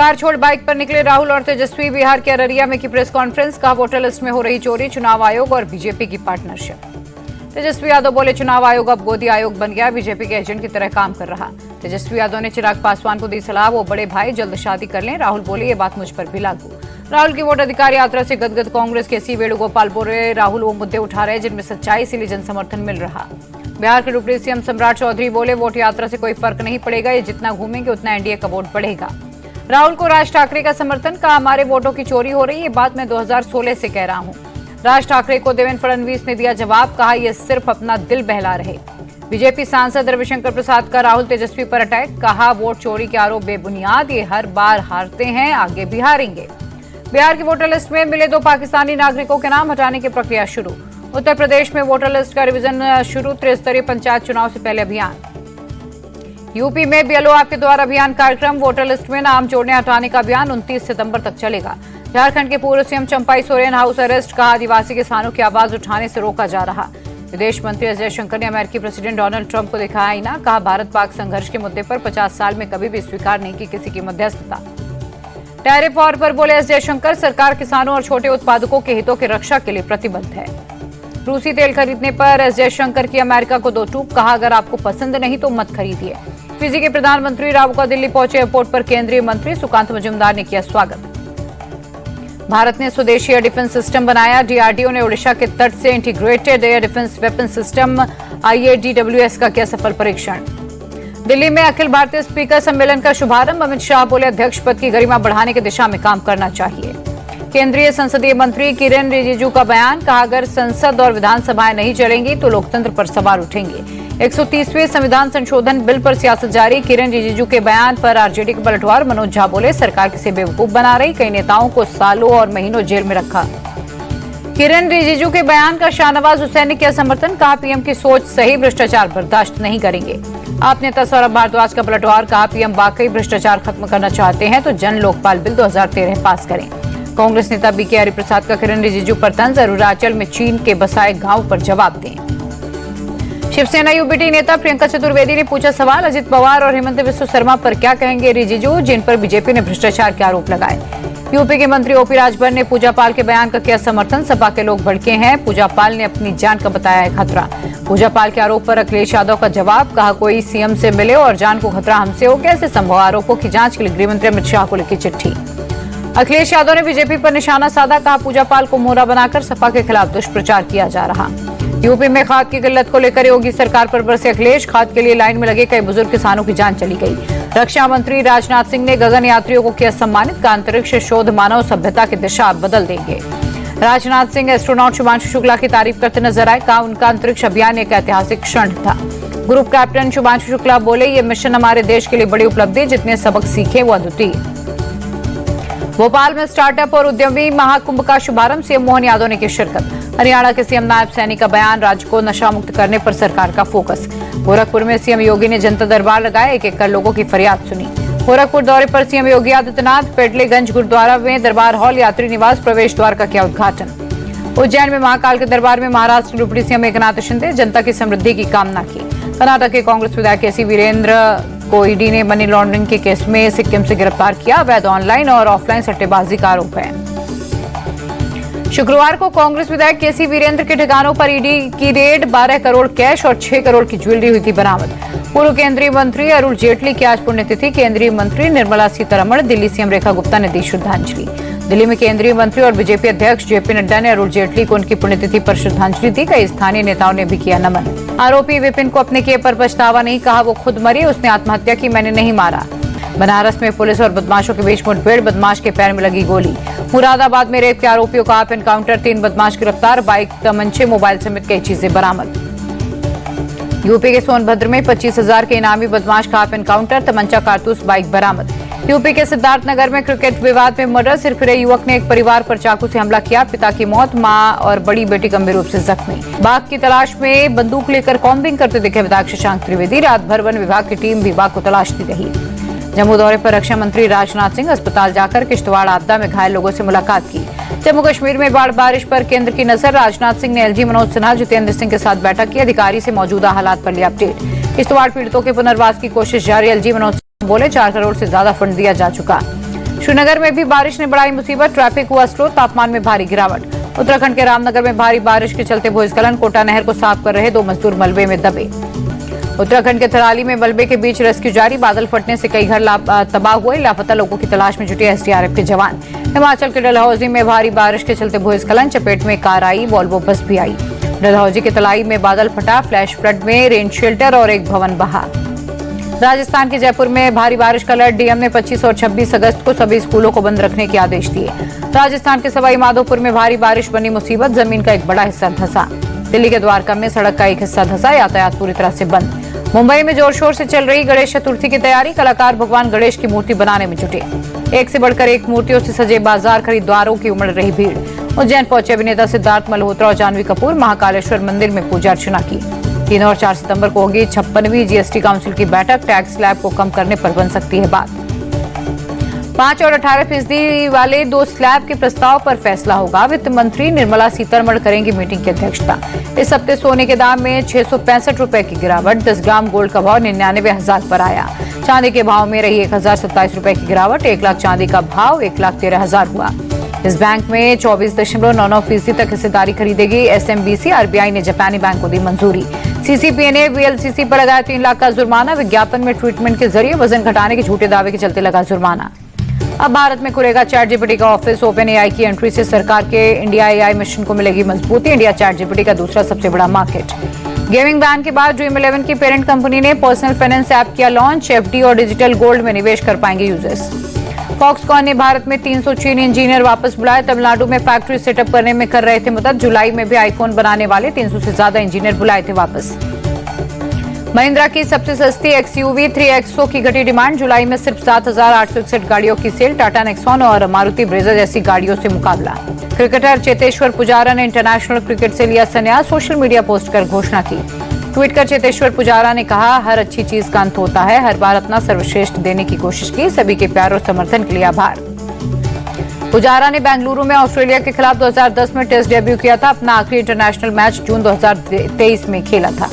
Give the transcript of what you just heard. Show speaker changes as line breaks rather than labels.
Car छोड़ bike पर निकले राहुल और तेजस्वी। बिहार के अररिया में की प्रेस कॉन्फ्रेंस, कहा वोटर लिस्ट में हो रही चोरी, चुनाव आयोग और बीजेपी की पार्टनरशिप। तेजस्वी यादव बोले चुनाव आयोग अब गोदी आयोग बन गया, बीजेपी के एजेंट की तरह काम कर रहा। तेजस्वी यादव ने चिराग पासवान को दी सलाह, वो बड़े भाई जल्द शादी कर लें। राहुल बोले ये बात मुझ पर भी लागू। राहुल की वोट अधिकार यात्रा से गदगद कांग्रेस के सी वेणुगोपाल बोले राहुल वो मुद्दे उठा रहे जिनमें सच्चाई, इसीलिए जन समर्थन मिल रहा। बिहार के डिप्टी सीएम सम्राट चौधरी बोले वोट यात्रा से कोई फर्क नहीं पड़ेगा, ये जितना घूमेंगे उतना एनडीए का वोट बढ़ेगा। राहुल को राज ठाकरे का समर्थन, कहा हमारे वोटों की चोरी हो रही, ये बात मैं 2016 से कह रहा हूं। राज ठाकरे को देवेंद्र फडणवीस ने दिया जवाब, कहा यह सिर्फ अपना दिल बहला रहे। बीजेपी सांसद रविशंकर प्रसाद का राहुल तेजस्वी पर अटैक, कहा वोट चोरी के आरोप बेबुनियाद, ये हर बार हारते हैं, आगे भी हारेंगे। बिहार की वोटर लिस्ट में मिले 2 पाकिस्तानी नागरिकों के नाम हटाने की प्रक्रिया शुरू। उत्तर प्रदेश में वोटर लिस्ट का रिवीजन शुरू, त्रिस्तरीय पंचायत चुनाव से पहले अभियान। यूपी में बीएलओ आपके द्वारा अभियान कार्यक्रम, वोटर लिस्ट में नाम जोड़ने हटाने का अभियान 29 सितंबर तक चलेगा। झारखंड के पूर्व CM Champai Soren house arrest, कहा आदिवासी किसानों की आवाज उठाने से रोका जा रहा। विदेश मंत्री एस जयशंकर ने अमेरिकी प्रेसिडेंट डोनाल्ड ट्रंप को दिखाया आईना, कहा भारत पाक संघर्ष के मुद्दे पर 50 साल में कभी भी स्वीकार नहीं की किसी की मध्यस्थता। टैरिफ वॉर पर बोले एस जयशंकर, सरकार किसानों और छोटे उत्पादकों के हितों की रक्षा के लिए प्रतिबद्ध है। रूसी तेल खरीदने पर एस जयशंकर की अमेरिका को 2 टूक, कहा अगर आपको पसंद नहीं तो मत खरीदिए। फिजी के प्रधानमंत्री रावका दिल्ली पहुंचे, एयरपोर्ट पर केंद्रीय मंत्री सुकांत मजूमदार ने किया स्वागत। भारत ने स्वदेशी एयर डिफेंस सिस्टम बनाया, डीआरडीओ ने ओडिशा के तट से integrated air defence weapon system IADWS का किया सफल परीक्षण। दिल्ली में अखिल भारतीय स्पीकर सम्मेलन का शुभारंभ, अमित शाह बोले अध्यक्ष पद की गरिमा बढ़ाने की दिशा में काम करना चाहिए। केंद्रीय संसदीय मंत्री किरेन रिजिजू का बयान, कहा अगर संसद और विधानसभाएं नहीं चलेंगी तो लोकतंत्र पर सवाल उठेंगे। 130वें संविधान संशोधन बिल पर सियासत जारी, किरेन रिजिजू के बयान पर आरजेडी के पलटवार। मनोज झा बोले सरकार किसे बेवकूफ बना रही, कई नेताओं को सालों और महीनों जेल में रखा। किरेन रिजिजू के बयान का शाहनवाज हुसैन ने किया समर्थन, कहा पीएम की सोच सही, भ्रष्टाचार बर्दाश्त नहीं करेंगे। आप नेता सौरभ भारद्वाज का पलटवार, कहा पीएम वाकई भ्रष्टाचार खत्म करना चाहते हैं तो जन लोकपाल बिल 2013 पास करें। कांग्रेस नेता बीके हरिप्रसाद का किरेन रिजिजू पर तंज, अरुणाचल में चीन के बसाए गांव पर जवाब दें। शिवसेना यूबीटी नेता प्रियंका चतुर्वेदी ने पूछा सवाल, अजित पवार और हेमंत बिस्वा शर्मा पर क्या कहेंगे रिजिजू, जिन पर बीजेपी ने भ्रष्टाचार के आरोप लगाए। यूपी के मंत्री ओपी राजभर ने पूजा पाल के बयान का किया समर्थन, सपा के लोग भड़के हैं, पूजा पाल ने अपनी जान का बताया है खतरा। पूजा पाल के आरोप पर अखिलेश यादव का जवाब, कहा कोई सीएम से मिले और जान को खतरा हमसे हो, कैसे संभव। आरोपों की जांच के लिए गृहमंत्री अमित शाह को लिखी चिट्ठी। अखिलेश यादव ने बीजेपी पर निशाना साधा, कहा पूजा पाल को मोहरा बनाकर सपा के खिलाफ दुष्प्रचार किया जा रहा। यूपी में खाद की किल्लत को लेकर योगी सरकार पर बरसे अखिलेश, खाद के लिए लाइन में लगे कई बुजुर्ग किसानों की जान चली गई। रक्षा मंत्री राजनाथ सिंह ने गगन यात्रियों को किया सम्मानित, का अंतरिक्ष शोध मानव सभ्यता की दिशा बदल देंगे। राजनाथ सिंह एस्ट्रोनॉट शुभांशु शुक्ला की तारीफ करते नजर आए, कहा उनका अंतरिक्ष अभियान एक ऐतिहासिक क्षण था। ग्रुप कैप्टन शुभांशु शुक्ला बोले ये मिशन हमारे देश के लिए बड़ी उपलब्धि, जितने सबक सीखे वो अद्वितीय। भोपाल में स्टार्टअप और उद्यमी महाकुंभ का शुभारंभ, सीएम मोहन यादव ने की शिरकत। हरियाणा के सीएम नायब सैनी का बयान, राज्य को नशा मुक्त करने पर सरकार का फोकस। गोरखपुर में सीएम योगी ने जनता दरबार लगाया, एक कर लोगों की फरियाद सुनी। गोरखपुर दौरे पर सीएम योगी आदित्यनाथ, पेटलेगंज गुरुद्वारा में दरबार हॉल यात्री निवास प्रवेश द्वार का किया उद्घाटन। उज्जैन में महाकाल के दरबार में महाराष्ट्र के डिप्टी सीएम एकनाथ शिंदे, जनता की समृद्धि की कामना की। कर्नाटक के कांग्रेस विधायक केसी वीरेंद्र को ईडी ने मनी लॉन्ड्रिंग के केस में सिक्किम से गिरफ्तार किया, अवैध ऑनलाइन और ऑफलाइन सट्टेबाजी का आरोप है। शुक्रवार को कांग्रेस विधायक केसी वीरेंद्र के ठिकानों पर ईडी की रेड, 12 करोड़ कैश और 6 करोड़ की ज्वेलरी हुई थी बरामद। पूर्व केंद्रीय मंत्री अरुण जेटली की आज पुण्यतिथि, केंद्रीय मंत्री निर्मला सीतारमण, दिल्ली सीएम रेखा गुप्ता ने दी श्रद्धांजलि। दिल्ली में केंद्रीय मंत्री और बीजेपी अध्यक्ष जेपी नड्डा ने अरुण जेटली को उनकी पुण्यतिथि पर श्रद्धांजलि दी, कई स्थानीय नेताओं ने भी किया नमन। आरोपी विपिन को अपने किए पर पछतावा नहीं, कहा वो खुद मरी, उसने आत्महत्या की, मैंने नहीं मारा। बनारस में पुलिस और बदमाशों के बीच मुठभेड़, बदमाश के पैर में लगी गोली। मुरादाबाद में रेप के आरोपियों का आप एनकाउंटर, 3 बदमाश गिरफ्तार, बाइक, तमंचे, मोबाइल समेत कई चीजें बरामद। यूपी के सोनभद्र में 25,000 के इनामी बदमाश का आप एनकाउंटर, तमंचा, कारतूस, बाइक बरामद। यूपी के सिद्धार्थनगर में क्रिकेट विवाद में मर्डर, सिरफिरे युवक ने एक परिवार पर चाकू से हमला किया, पिता की मौत, मां और बड़ी बेटी गंभीर रूप से जख्मी। बाघ की तलाश में बंदूक लेकर कॉम्बिंग करते दिखे विधायक शशांक त्रिवेदी, रात भर वन विभाग की टीम भी बाघ को तलाशती रही। जम्मू दौरे पर रक्षा मंत्री राजनाथ सिंह अस्पताल जाकर किश्तवाड़ आपदा में घायल लोगों से मुलाकात की। जम्मू कश्मीर में बाढ़ बारिश पर केंद्र की नजर, राजनाथ सिंह ने एलजी मनोज सिन्हा, जितेंद्र सिंह के साथ बैठक की, अधिकारी से मौजूदा हालात पर लिया अपडेट। किश्तवाड़ पीड़ितों के पुनर्वास की कोशिश जारी, एलजी मनोज सिन्हा बोले 4 करोड़ से ज्यादा फंड दिया जा चुका। श्रीनगर में भी बारिश ने बढ़ाई मुसीबत, ट्रैफिक हुआ स्लो, तापमान में भारी गिरावट। उत्तराखंड के रामनगर में भारी बारिश के चलते भूस्खलन, कोटा नहर को साफ कर रहे 2 मजदूर मलबे में दबे। उत्तराखंड के थराली में मलबे के बीच रेस्क्यू जारी, बादल फटने से कई घर तबाह हुए, लापता लोगों की तलाश में जुटे एसडीआरएफ के जवान। हिमाचल के डलहौजी में भारी बारिश के चलते भूस्खलन, चपेट में कार आई, वॉल्वो बस भी आई। डलहौजी के तलाई में बादल फटा, फ्लैश फ्लड में रेन शेल्टर और एक भवन बहा। राजस्थान के जयपुर में भारी बारिश का अलर्ट, डीएम ने 25 और 26 अगस्त को सभी स्कूलों को बंद रखने के आदेश दिए। राजस्थान के सवाई माधोपुर में भारी बारिश बनी मुसीबत, जमीन का एक बड़ा हिस्सा धंसा। दिल्ली के द्वारका में सड़क का एक हिस्सा धंसा, यातायात पूरी तरह से बंद। मुंबई में जोर शोर से चल रही गणेश चतुर्थी की तैयारी, कलाकार भगवान गणेश की मूर्ति बनाने में जुटे। एक से बढ़कर एक मूर्तियों से सजे बाजार, खरीदारों की उमड़ रही भीड़। उज्जैन पहुंचे अभिनेता सिद्धार्थ मल्होत्रा और जानवी कपूर, महाकालेश्वर मंदिर में पूजा अर्चना की। 3 और 4 सितंबर को होगी 56वीं जीएसटी काउंसिल की बैठक, टैक्स स्लैब को कम करने पर बन सकती है बात। 5 और 18% वाले 2 स्लैब के प्रस्ताव पर फैसला होगा। वित्त मंत्री निर्मला सीतारमण करेंगी मीटिंग की अध्यक्षता। इस हफ्ते सोने के दाम में 665 रुपए की गिरावट, 10 ग्राम गोल्ड का भाव 99,000 पर आया। चांदी के भाव में रही 1,027 रुपए की गिरावट, 1 लाख चांदी का भाव 1,13,000 हुआ। इस बैंक में 24.99% तक हिस्सेदारी खरीदेगी एसएमबीसी। आरबीआई ने जापानी बैंक को दी मंजूरी। सीसीपीए ने वीएलसीसी पर लगाया 3 लाख का जुर्माना, विज्ञापन में ट्रीटमेंट के जरिए वजन घटाने के झूठे दावे के चलते लगा जुर्माना। अब भारत में खुलेगा चैटजीपीटी का ऑफिस, ओपन एआई की एंट्री से सरकार के इंडिया एआई मिशन को मिलेगी मजबूती। इंडिया चैटजीपीटी का दूसरा सबसे बड़ा मार्केट। गेमिंग बैन के बाद ड्रीम 11 की पेरेंट कंपनी ने पर्सनल फाइनेंस ऐप किया लॉन्च, एफडी और डिजिटल गोल्ड में निवेश कर पाएंगे यूजर्स। फॉक्सकॉन ने भारत में 300 इंजीनियर वापस बुलाए, तमिलनाडु में फैक्ट्री सेटअप करने में कर रहे थे मदद। जुलाई में भी आईफोन बनाने वाले 300 से ज्यादा इंजीनियर बुलाए थे वापस। महिंद्रा की सबसे सस्ती एक्सयूवी 3XO की घटी डिमांड, जुलाई में सिर्फ 7,861 गाड़ियों की सेल। टाटा नेक्सॉन और मारुति ब्रेजा जैसी गाड़ियों से मुकाबला। क्रिकेटर चेतेश्वर पुजारा ने इंटरनेशनल क्रिकेट से लिया संन्यास, सोशल मीडिया पोस्ट कर घोषणा की। ट्वीट कर चेतेश्वर पुजारा ने कहा, हर अच्छी चीज का अंत होता है, हर बार अपना सर्वश्रेष्ठ देने की कोशिश की, सभी के प्यार और समर्थन के लिए आभार। पुजारा ने बेंगलुरु में ऑस्ट्रेलिया के खिलाफ 2010 में टेस्ट डेब्यू किया था। अपना आखिरी इंटरनेशनल मैच जून 2023 में खेला था।